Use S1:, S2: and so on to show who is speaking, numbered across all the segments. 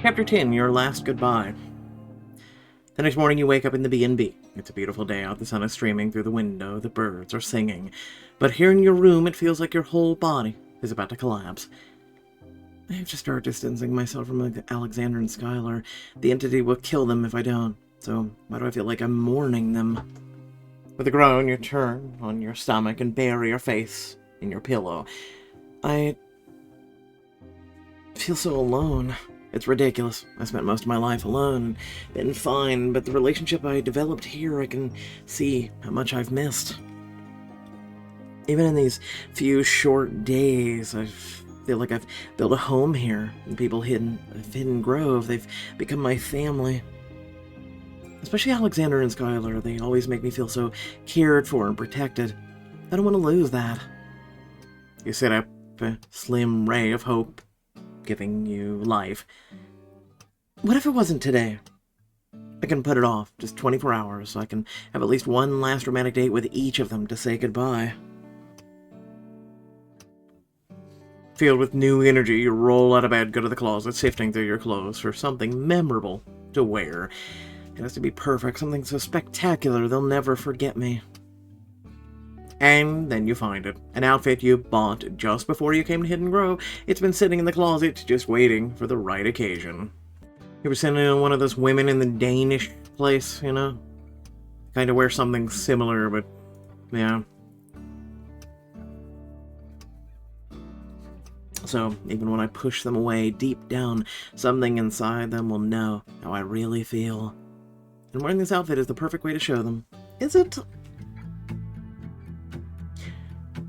S1: Chapter 10, Your Last Goodbye. The next morning you wake up in the B&B. It's a beautiful day out, the sun is streaming through the window, the birds are singing. But here in your room it feels like your whole body is about to collapse. I have to start distancing myself from Alexander and Skyler. The entity will kill them if I don't, so why do I feel like I'm mourning them? With a groan, you turn on your stomach and bury your face in your pillow. I feel so alone. It's ridiculous. I spent most of my life alone and been fine, but the relationship I developed here, I can see how much I've missed. Even in these few short days, I feel like I've built a home here, and people Hidden Grove, they've become my family. Especially Alexander and Skyler, they always make me feel so cared for and protected. I don't want to lose that. You sit up, a slim ray of hope, giving you life. What if it wasn't today? I can put it off, just 24 hours, so I can have at least one last romantic date with each of them to say goodbye. Filled with new energy, you roll out of bed, go to the closet, sifting through your clothes for something memorable to wear. It has to be perfect, something so spectacular they'll never forget me. And then you find it. An outfit you bought just before you came to Hidden Grove. It's been sitting in the closet, just waiting for the right occasion. You were sitting in one of those women in the Danish place, you know? Kind of wear something similar, but yeah. So, even when I push them away, deep down, something inside them will know how I really feel. And wearing this outfit is the perfect way to show them. Is it?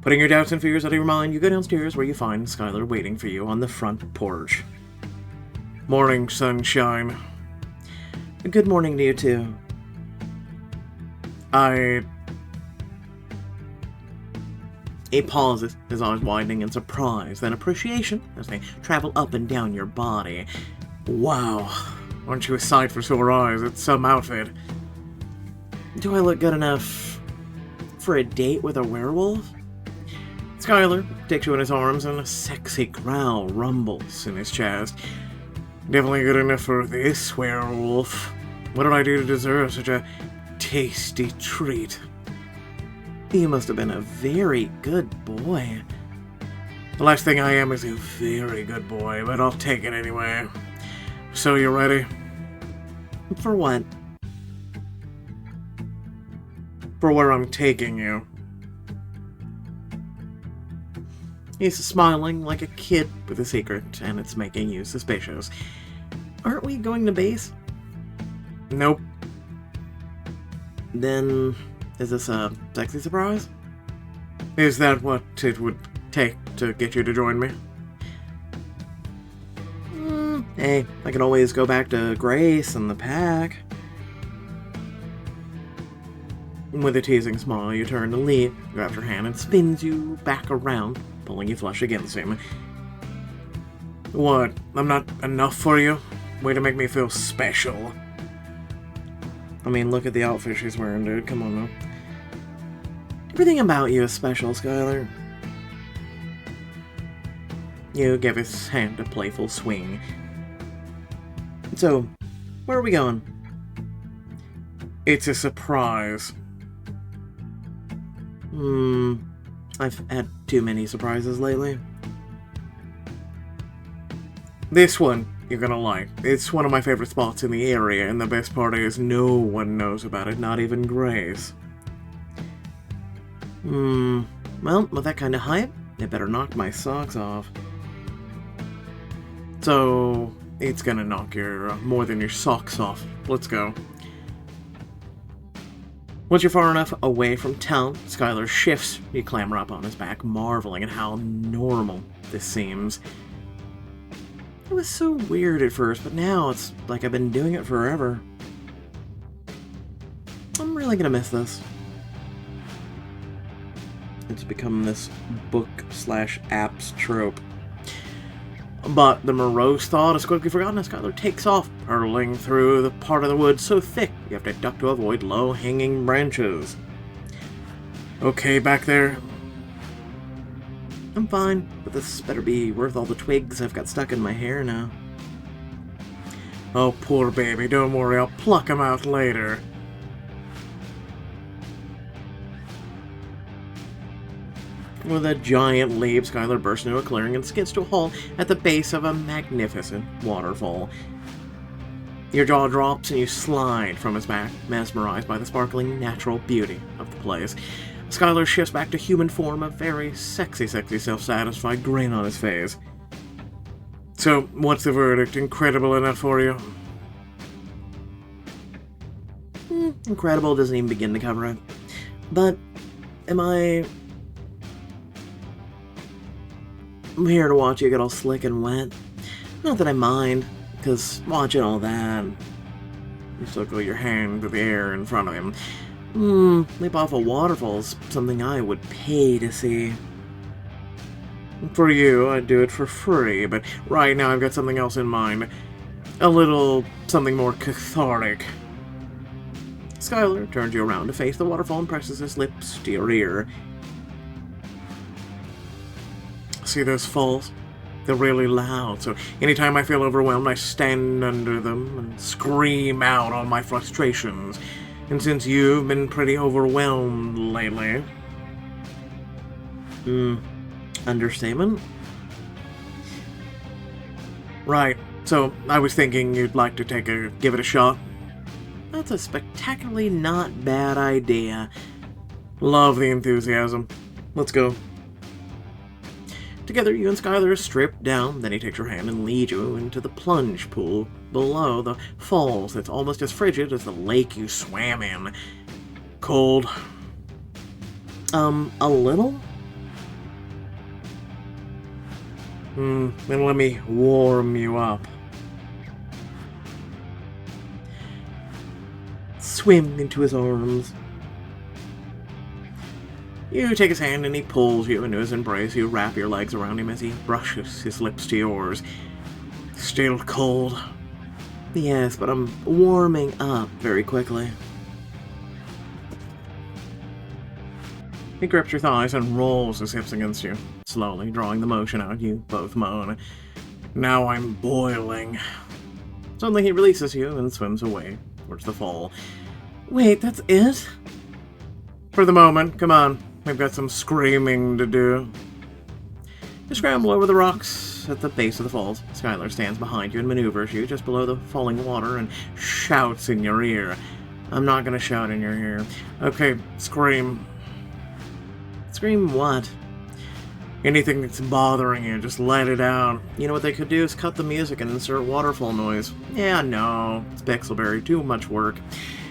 S1: Putting your doubts and fears out of your mind, you go downstairs where you find Skyler waiting for you on the front porch. Morning, sunshine. Good morning to you, too. He pauses, his eyes widening in surprise, then appreciation as they travel up and down your body. Wow, aren't you a sight for sore eyes? It's some outfit. Do I look good enough for a date with a werewolf? Skyler takes you in his arms and a sexy growl rumbles in his chest. Definitely good enough for this werewolf. What did I do to deserve such a tasty treat? You must have been a very good boy. The last thing I am is a very good boy, but I'll take it anyway. So you ready? For what? For where I'm taking you. He's smiling like a kid with a secret, and it's making you suspicious. Aren't we going to base? Nope. Then, is this a sexy surprise? Is that what it would take to get you to join me? Hey, I can always go back to Grace and the pack. With a teasing smile, you turn to leave, grabs her hand, and spins you back around, pulling you flush against him. What? I'm not enough for you? Way to make me feel special. I mean, look at the outfit she's wearing, dude. Come on, now. Everything about you is special, Skyler. You give his hand a playful swing. So, where are we going? It's a surprise. I've had too many surprises lately. This one, you're gonna like. It's one of my favorite spots in the area, and the best part is no one knows about it, not even Grace. Well, with that kind of hype, it better knock my socks off. So, it's gonna knock your, more than your socks off. Let's go. Once you're far enough away from town, Skyler shifts. You clamber up on his back, marveling at how normal this seems. It was so weird at first, but now it's like I've been doing it forever. I'm really gonna miss this. It's become this book/apps trope. But the morose thought is quickly forgotten as Skyler takes off, hurtling through the part of the woods so thick you have to duck to avoid low-hanging branches. Okay, back there? I'm fine, but this better be worth all the twigs I've got stuck in my hair now. Oh, poor baby, don't worry, I'll pluck him out later. With a giant leap, Skyler bursts into a clearing and skids to a halt at the base of a magnificent waterfall. Your jaw drops and you slide from his back, mesmerized by the sparkling natural beauty of the place. Skyler shifts back to human form, a very sexy, self-satisfied grin on his face. So, what's the verdict? Incredible enough for you? Incredible doesn't even begin to cover it. But, I'm here to watch you get all slick and wet. Not that I mind, because watching all that, you still go your hand to the air in front of him. Leap off a waterfall's something I would pay to see. For you, I'd do it for free, but right now I've got something else in mind. A little something more cathartic. Skyler turns you around to face the waterfall and presses his lips to your ear. See those falls? They're really loud, so anytime I feel overwhelmed, I stand under them and scream out all my frustrations. And since you've been pretty overwhelmed lately... understatement? Right, so I was thinking you'd like to give it a shot. That's a spectacularly not bad idea. Love the enthusiasm. Let's go. Together, you and Skyler strip down, then he takes your hand and leads you into the plunge pool below the falls that's almost as frigid as the lake you swam in. Cold. A little? Then let me warm you up. Swim into his arms. You take his hand and he pulls you into his embrace. You wrap your legs around him as he brushes his lips to yours. Still cold? Yes, but I'm warming up very quickly. He grips your thighs and rolls his hips against you, slowly drawing the motion out. You both moan. Now I'm boiling. Suddenly he releases you and swims away towards the fall. Wait, that's it? For the moment, come on. We've got some screaming to do. You scramble over the rocks at the base of the falls. Skyler stands behind you and maneuvers you just below the falling water and shouts in your ear. I'm not gonna shout in your ear. Okay, scream. Scream what? Anything that's bothering you, just let it out. You know what they could do is cut the music and insert waterfall noise. Yeah, no, it's Pixelberry, too much work.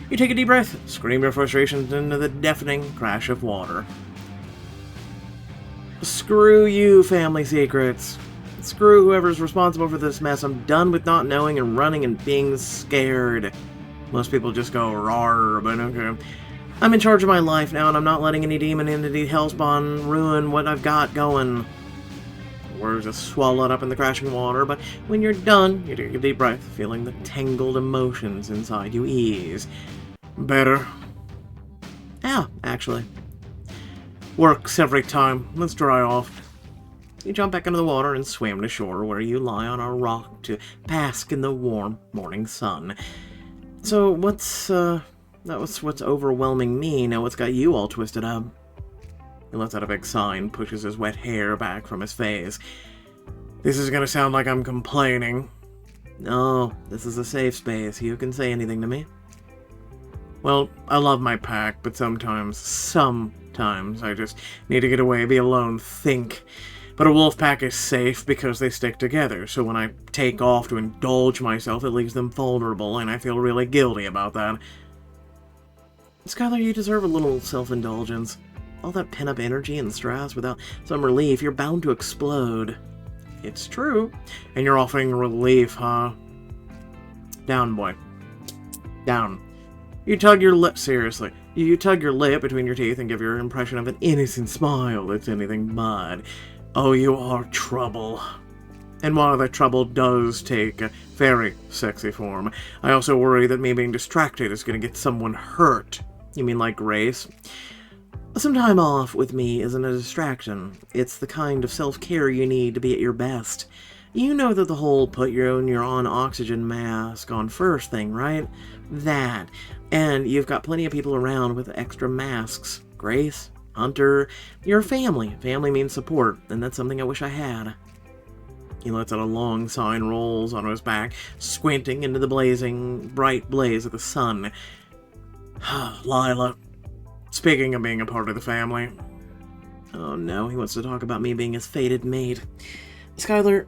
S1: You take a deep breath, scream your frustrations into the deafening crash of water. Screw you, family secrets. Screw whoever's responsible for this mess. I'm done with not knowing and running and being scared. Most people just go rawr, but okay. I'm in charge of my life now, and I'm not letting any demon entity hellspawn ruin what I've got going. Words just swallowed up in the crashing water, but when you're done, you take a deep breath, feeling the tangled emotions inside you ease. Better? Yeah, actually. Works every time. Let's dry off. You jump back into the water and swim to shore, where you lie on a rock to bask in the warm morning sun. So, what's overwhelming me now? What's got you all twisted up? He lets out a big sigh and pushes his wet hair back from his face. This is gonna sound like I'm complaining. No, this is a safe space. You can say anything to me. Well, I love my pack, but sometimes I just need to get away, be alone, think. But a wolf pack is safe because they stick together, so when I take off to indulge myself, it leaves them vulnerable, and I feel really guilty about that. Skyler, you deserve a little self-indulgence. All that pent-up energy and stress without some relief, you're bound to explode. It's true. And you're offering relief, huh? Down, boy. Down. You tug your lip, seriously. You tug your lip between your teeth and give your impression of an innocent smile that's anything but. Oh, you are trouble. And while that trouble does take a very sexy form, I also worry that me being distracted is going to get someone hurt. You mean like Grace? Some time off with me isn't a distraction. It's the kind of self-care you need to be at your best. You know that the whole put your own oxygen mask on first thing, right? That. And you've got plenty of people around with extra masks. Grace, Hunter, your family. Family means support, and that's something I wish I had. He lets out a long sigh and rolls onto his back, squinting into the blazing, bright blaze of the sun. Lila, speaking of being a part of the family. Oh no, he wants to talk about me being his fated mate. Skyler,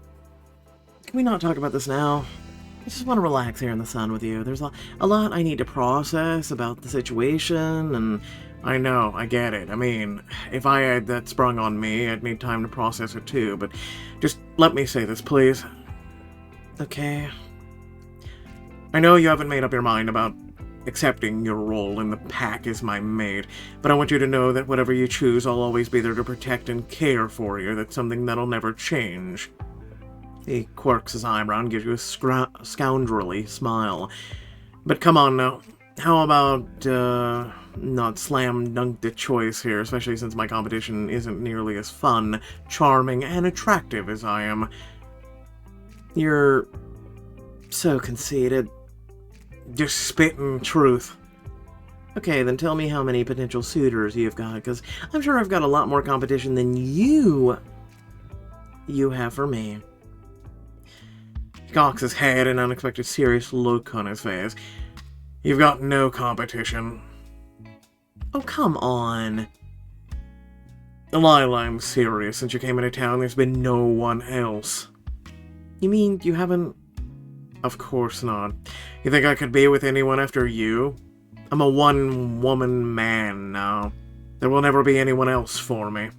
S1: can we not talk about this now? I just want to relax here in the sun with you. There's a lot I need to process about the situation, and I know, I get it. I mean, if I had that sprung on me, I'd need time to process it too, but just let me say this, please. Okay. I know you haven't made up your mind about accepting your role in the pack as my mate, but I want you to know that whatever you choose, I'll always be there to protect and care for you. That's something that'll never change. He quirks his eyebrow and gives you a scoundrelly smile. But come on now, how about, not slam dunk the choice here, especially since my competition isn't nearly as fun, charming, and attractive as I am. You're so conceited. Just spitting truth. Okay, then tell me how many potential suitors you've got, because I'm sure I've got a lot more competition than you have for me. He cocks his head, an unexpected serious look on his face. You've got no competition. Oh, come on. Lila, I'm serious. Since you came into town, there's been no one else. You mean you haven't... Of course not. You think I could be with anyone after you? I'm a one-woman man now. There will never be anyone else for me.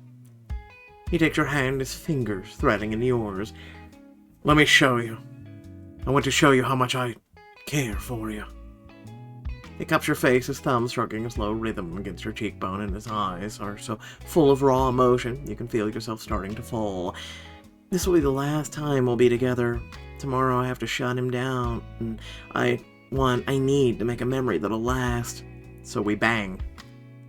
S1: He takes your hand, his fingers threading in yours. Let me show you. I want to show you how much I care for you. He cups your face, his thumb striking a slow rhythm against your cheekbone, and his eyes are so full of raw emotion you can feel yourself starting to fall. This will be the last time we'll be together. Tomorrow I have to shut him down, and I need to make a memory that'll last. So we bang.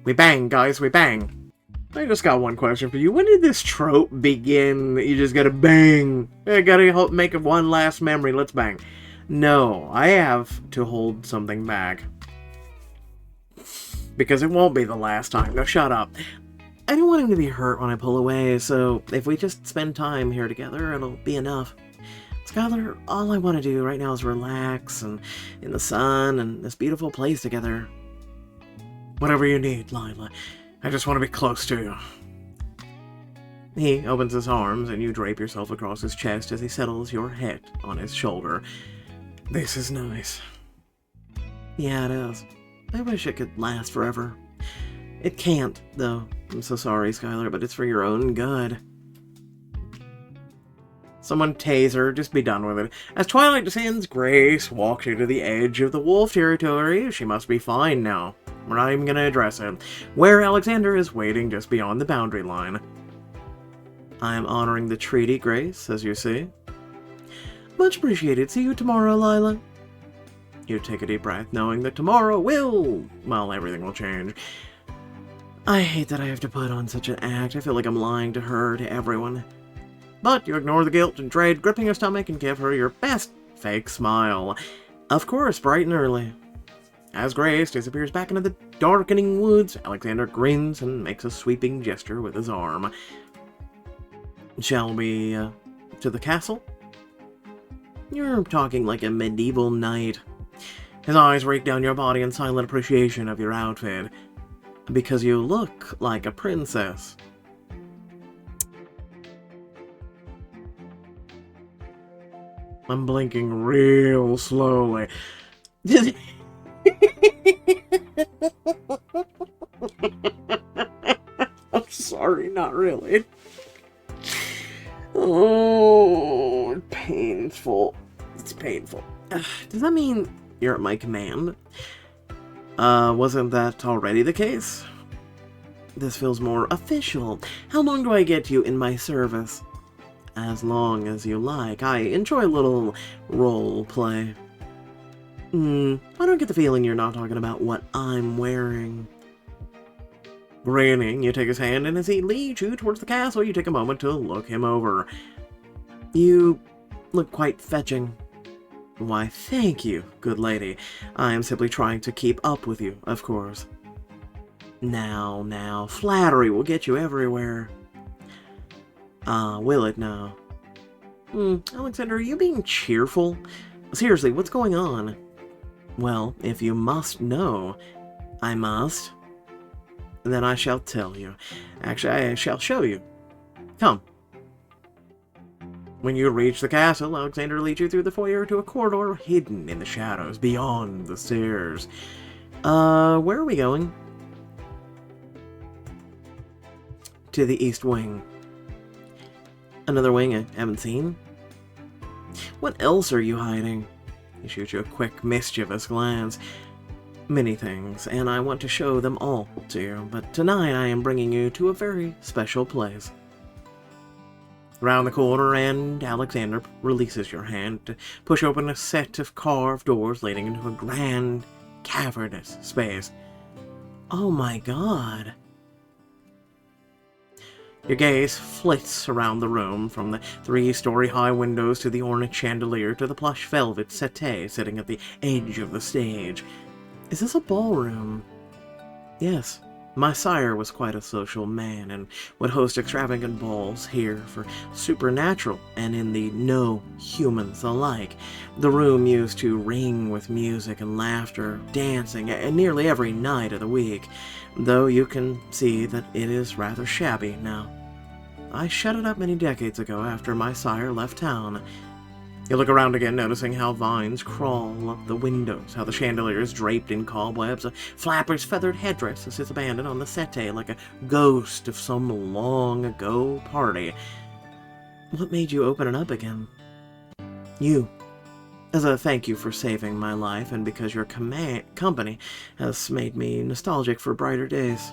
S1: We bang, guys, we bang. I just got one question for you. When did this trope begin that you just gotta bang? I gotta make one last memory, let's bang. No, I have to hold something back. Because it won't be the last time. No, shut up. I don't want him to be hurt when I pull away, so if we just spend time here together, it'll be enough. Skyler, all I want to do right now is relax and in the sun and this beautiful place together. Whatever you need, Lila. I just want to be close to you. He opens his arms and you drape yourself across his chest as he settles your head on his shoulder. This is nice. Yeah, it is. I wish it could last forever. It can't, though. I'm so sorry, Skyler, but it's for your own good. Someone tase her, just be done with it. As twilight descends, Grace walks you to the edge of the wolf territory. She must be fine now. We're not even going to address it. Where Alexander is waiting just beyond the boundary line. I am honoring the treaty, Grace, as you see. Much appreciated. See you tomorrow, Lila. You take a deep breath, knowing that tomorrow everything will change. I hate that I have to put on such an act. I feel like I'm lying to her, to everyone. But you ignore the guilt and dread, gripping her stomach and give her your best fake smile. Of course, bright and early. As Grace disappears back into the darkening woods, Alexander grins and makes a sweeping gesture with his arm. Shall we, to the castle? You're talking like a medieval knight. His eyes rake down your body in silent appreciation of your outfit. Because you look like a princess. I'm blinking real slowly. I'm sorry, not really. Oh, painful. It's painful. Does that mean you're at my command? Wasn't that already the case? This feels more official. How long do I get you in my service? As long as you like. I enjoy a little role play. I don't get the feeling you're not talking about what I'm wearing. Grinning, you take his hand, and as he leads you towards the castle, you take a moment to look him over. You look quite fetching. Why, thank you, good lady. I am simply trying to keep up with you, of course. Now, flattery will get you everywhere. Will it now? Alexander, are you being cheerful? Seriously, what's going on? Well, if you must know, I must. Then I shall tell you. Actually, I shall show you. Come. When you reach the castle, Alexander leads you through the foyer to a corridor hidden in the shadows beyond the stairs. Where are we going? To the east wing. Another wing I haven't seen? What else are you hiding? He shoots you a quick, mischievous glance. Many things, and I want to show them all to you, but tonight I am bringing you to a very special place. Round the corner, and Alexander releases your hand to push open a set of carved doors leading into a grand, cavernous space. Oh my god. Your gaze flits around the room, from the 3-story high windows to the ornate chandelier to the plush velvet settee sitting at the edge of the stage. Is this a ballroom? Yes. My sire was quite a social man and would host extravagant balls here for supernatural and in the no humans alike. The room used to ring with music and laughter, dancing, and nearly every night of the week, though you can see that it is rather shabby now. I shut it up many decades ago after my sire left town. You look around again, noticing how vines crawl up the windows, how the chandelier is draped in cobwebs, a flapper's feathered headdress sits abandoned on the settee like a ghost of some long-ago party. What made you open it up again? You. As a thank you for saving my life, and because your company has made me nostalgic for brighter days.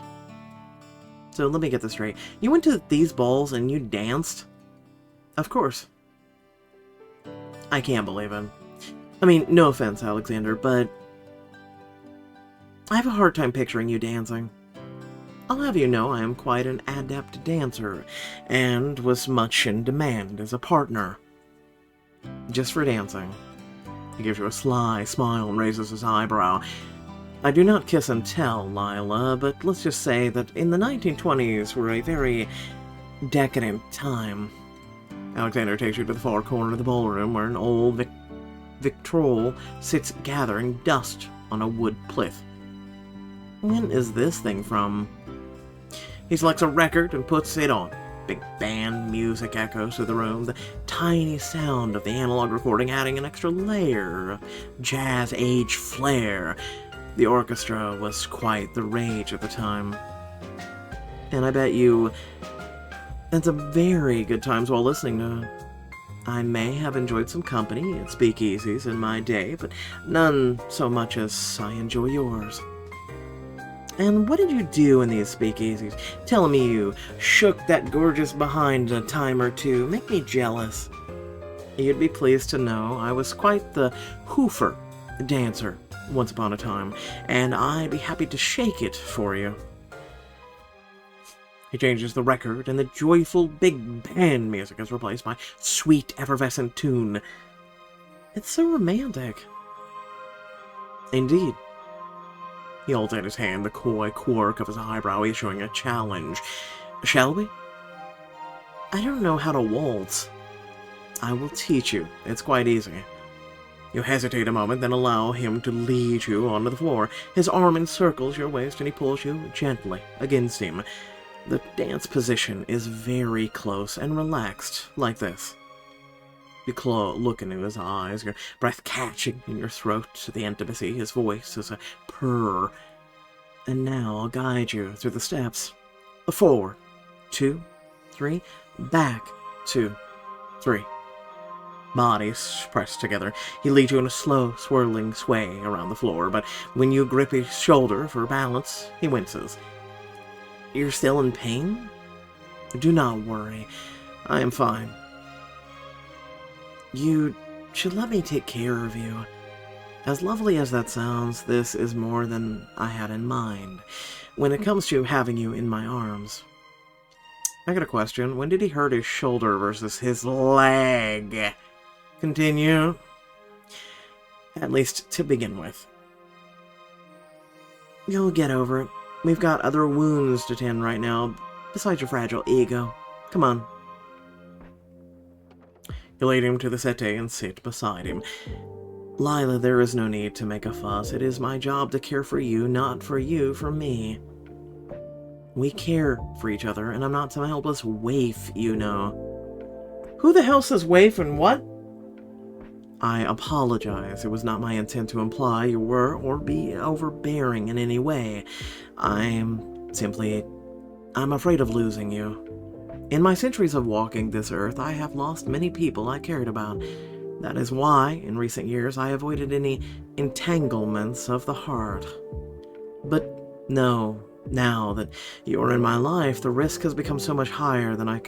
S1: So let me get this straight. You went to these balls and you danced? Of course. I can't believe it. I mean, no offense, Alexander, but I have a hard time picturing you dancing. I'll have you know I am quite an adept dancer, and was much in demand as a partner. Just for dancing. He gives you a sly smile and raises his eyebrow. I do not kiss and tell, Lila, but let's just say that in the 1920s were a very decadent time. Alexander takes you to the far corner of the ballroom, where an old Victroll sits gathering dust on a wood plinth. When is this thing from? He selects a record and puts it on. Big band music echoes through the room, the tiny sound of the analog recording adding an extra layer of jazz-age flair. The orchestra was quite the rage at the time. And I bet you had some very good times while listening to it. I may have enjoyed some company at speakeasies in my day, but none so much as I enjoy yours. And what did you do in these speakeasies? Telling me you shook that gorgeous behind a time or two. Make me jealous. You'd be pleased to know I was quite the hoofer dancer once upon a time, and I'd be happy to shake it for you. He changes the record, and the joyful big band music is replaced by sweet, effervescent tune. It's so romantic. Indeed. He holds out his hand, the coy quirk of his eyebrow issuing a challenge. Shall we? I don't know how to waltz. I will teach you. It's quite easy. You hesitate a moment, then allow him to lead you onto the floor. His arm encircles your waist, and he pulls you gently against him. The dance position is very close and relaxed, like this. You look into his eyes, your breath catching in your throat. The intimacy, his voice is a purr. And now I'll guide you through the steps. Forward. 2, 3. Back. 2, 3. Bodies pressed together. He leads you in a slow, swirling sway around the floor, but when you grip his shoulder for balance, he winces. You're still in pain? Do not worry. I am fine. You should let me take care of you. As lovely as that sounds, this is more than I had in mind when it comes to having you in my arms. I got a question. When did he hurt his shoulder versus his leg? continue. At least to begin with. You'll get over it. We've got other wounds to tend right now, besides your fragile ego. Come on. You lead him to the settee and sit beside him. Lila, there is no need to make a fuss. It is my job to care for you, not for you for me. We care for each other, and I'm not some helpless waif, you know. Who the hell says waif and what? I apologize. It was not my intent to imply you were or be overbearing in any way. I'm afraid of losing you. In my centuries of walking this earth, I have lost many people I cared about. That is why, in recent years, I avoided any entanglements of the heart. But no, now that you are in my life, the risk has become so much higher than I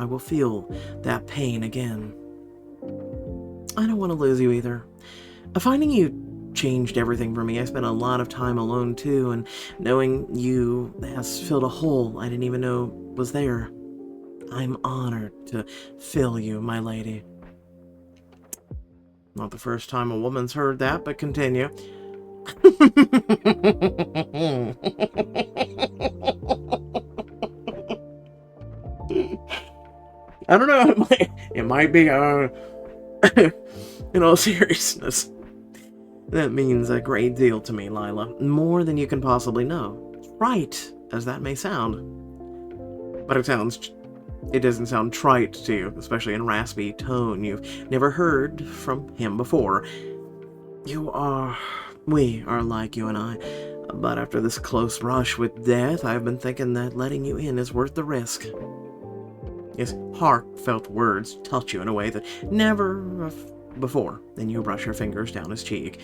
S1: will feel that pain again. I don't want to lose you either. Finding you changed everything for me. I spent a lot of time alone too, and knowing you has filled a hole I didn't even know was there. I'm honored to fill you, my lady. Not the first time a woman's heard that, but continue. I don't know, it might be, in all seriousness, that means a great deal to me, Lila. More than you can possibly know. Right, as that may sound. But it doesn't sound trite to you, especially in raspy tone you've never heard from him before. We are like you and I, but after this close rush with death, I've been thinking that letting you in is worth the risk. His heartfelt words touch you in a way that never before. Then you brush your fingers down his cheek.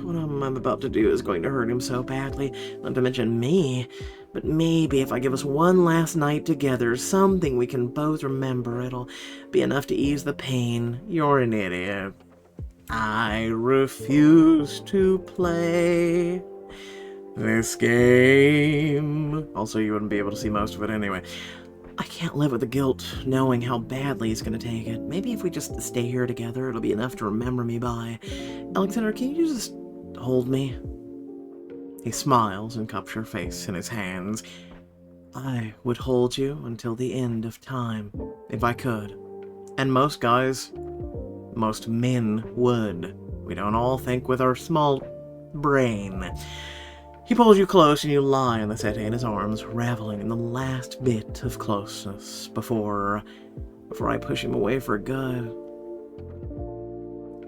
S1: What I'm about to do is going to hurt him so badly, not to mention me. But maybe if I give us one last night together, something we can both remember, it'll be enough to ease the pain. You're an idiot. I refuse to play this game. Also, you wouldn't be able to see most of it anyway. I can't live with the guilt, knowing how badly he's going to take it. Maybe if we just stay here together, it'll be enough to remember me by. Alexander, can you just hold me? He smiles and cups your face in his hands. I would hold you until the end of time, if I could. And most men would. We don't all think with our small brain. He pulls you close and you lie on the settee in his arms, reveling in the last bit of closeness before I push him away for good.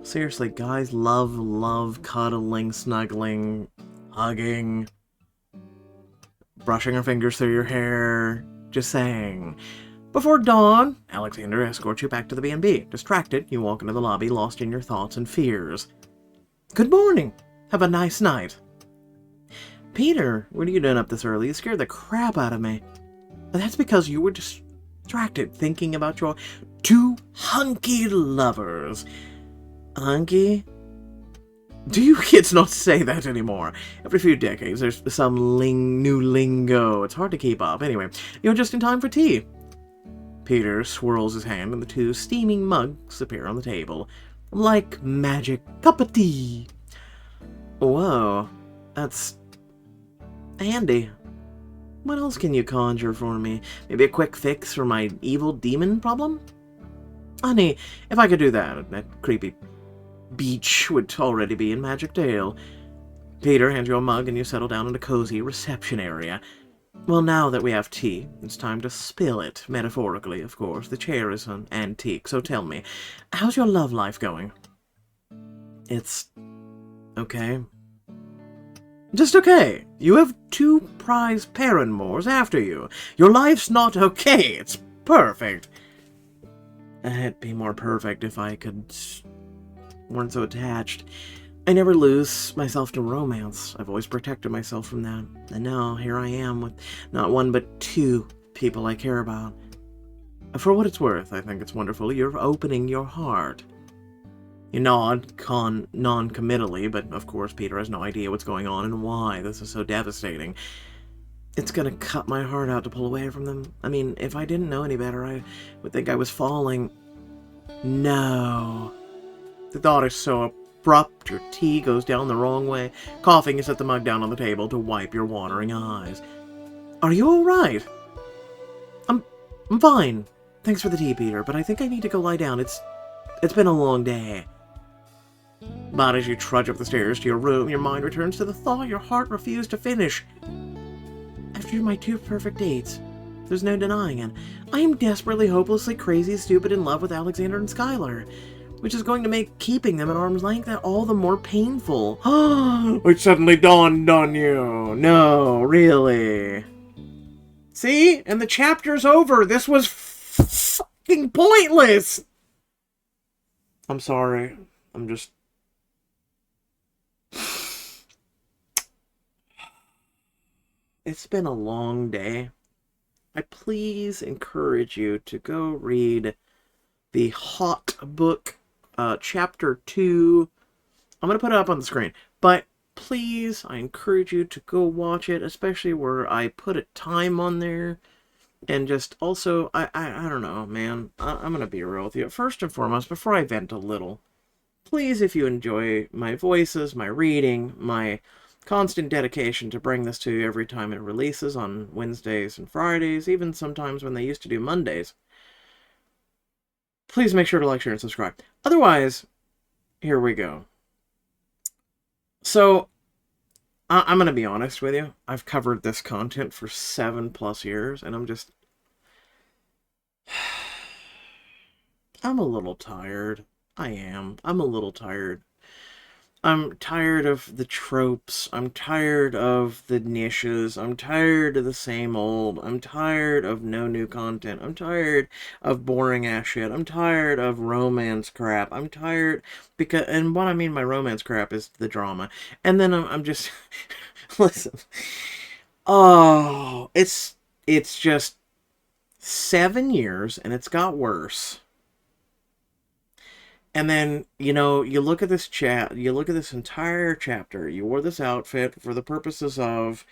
S1: Seriously, guys love cuddling, snuggling, hugging, brushing her fingers through your hair, just saying. Before dawn, Alexander escorts you back to the B&B. Distracted, you walk into the lobby, lost in your thoughts and fears. Good morning. Have a nice night. Peter, what are you doing up this early? You scared the crap out of me. That's because you were distracted thinking about your two hunky lovers. Hunky? Do you kids not say that anymore? Every few decades, there's some new lingo. It's hard to keep up. Anyway, you're just in time for tea. Peter swirls his hand, and the two steaming mugs appear on the table. Like magic. Cup of tea. Whoa. That's handy. What else can you conjure for me? Maybe a quick fix for my evil demon problem? Honey, if I could do that creepy beach would already be in Magic Dale. Peter hands you a mug and you settle down in a cozy reception area. Well, now that we have tea, it's time to spill it. Metaphorically, of course. The chair is an antique, so tell me, how's your love life going? It's okay. Just okay. You have two prize paramours after you. Your life's not okay. It's perfect. It'd be more perfect if I weren't so attached. I never lose myself to romance. I've always protected myself from that. And now, here I am with not one but two people I care about. For what it's worth, I think it's wonderful. You're opening your heart. You nod non-committally, but of course Peter has no idea what's going on and why this is so devastating. It's gonna cut my heart out to pull away from them. I mean, if I didn't know any better, I would think I was falling. No. The thought is so abrupt, your tea goes down the wrong way. Coughing, you set the mug down on the table to wipe your watering eyes. Are you alright? I'm fine. Thanks for the tea, Peter, but I think I need to go lie down. It's been a long day. But as you trudge up the stairs to your room, your mind returns to the thought your heart refused to finish. After my 2 perfect dates, there's no denying it. I am desperately, hopelessly, crazy, stupid in love with Alexander and Skyler, which is going to make keeping them at arm's length all the more painful. It suddenly dawned on you. No, really. See? And the chapter's over. This was fucking pointless. I'm sorry. I'm just... It's been a long day. I please encourage you to go read the Hot Book, Chapter 2. I'm going to put it up on the screen. But please, I encourage you to go watch it, especially where I put a time on there. And just also, I don't know, man. I'm going to be real with you. First and foremost, before I vent a little, please, if you enjoy my voices, my reading, my constant dedication to bring this to you every time it releases on Wednesdays and Fridays, even sometimes when they used to do Mondays, please make sure to like, share, and subscribe. Otherwise, here we go. So, I'm going to be honest with you. I've covered this content for 7+ years, and I'm a little tired. I am. I'm a little tired. I'm tired of the tropes. I'm tired of the niches. I'm tired of the same old. I'm tired of no new content. I'm tired of boring ass shit. I'm tired of romance crap. I'm tired because, and what I mean by romance crap is the drama. And then I'm just, listen. Oh, it's just 7 years and it's got worse. And then, you know, you look at this you look at this entire chapter. You wore this outfit for the purposes of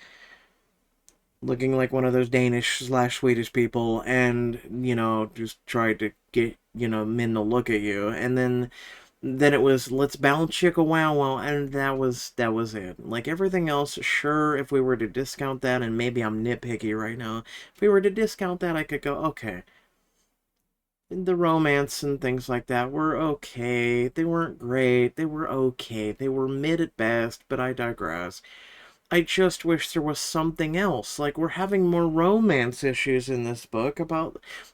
S1: looking like one of those Danish/Swedish people and, you know, just tried to get, you know, men to look at you. And then it was, let's bounce chicka wow wow, and that was it. Like everything else, sure, if we were to discount that, and maybe I'm nitpicky right now, if we were to discount that, I could go, okay. The romance and things like that were okay. They weren't great. They were okay. They were mid at best, but I digress. I just wish there was something else. Like, we're having more romance issues in this book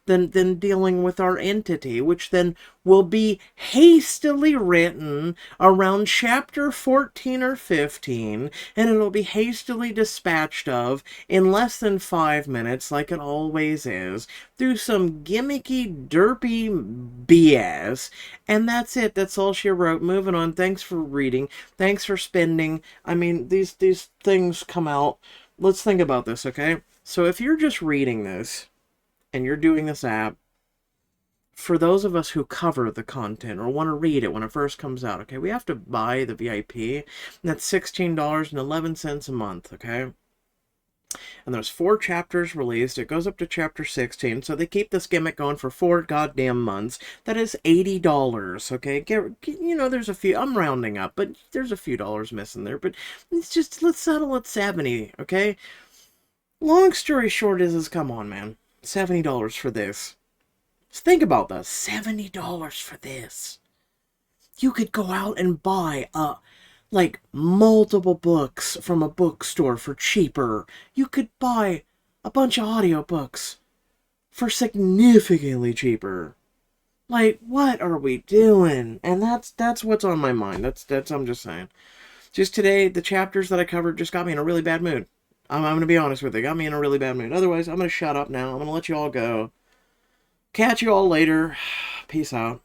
S1: than dealing with our entity, which then will be hastily written around chapter 14 or 15, and it'll be hastily dispatched of in less than 5 minutes, like it always is, through some gimmicky, derpy BS, and that's it. That's all she wrote. Moving on. Thanks for reading. Thanks for spending. I mean, these things come out. Let's think about this, okay? So if you're just reading this, and you're doing this app, for those of us who cover the content or want to read it when it first comes out, okay, we have to buy the VIP, and that's $16.11 a month, okay? And there's 4 chapters released. It goes up to chapter 16, so they keep this gimmick going for 4 goddamn months. That is $80, okay? You know, there's a few, I'm rounding up, but there's a few dollars missing there, but it's just, let's settle at 70, okay? Long story short is come on, man. $70 for this. Just think about that. $70 for this. You could go out and buy like multiple books from a bookstore for cheaper. You could buy a bunch of audiobooks for significantly cheaper. Like, what are we doing? And that's what's on my mind. That's I'm just saying. Just today, the chapters that I covered just got me in a really bad mood. I'm going to be honest with you. Got me in a really bad mood. Otherwise, I'm going to shut up now. I'm going to let you all go. Catch you all later. Peace out.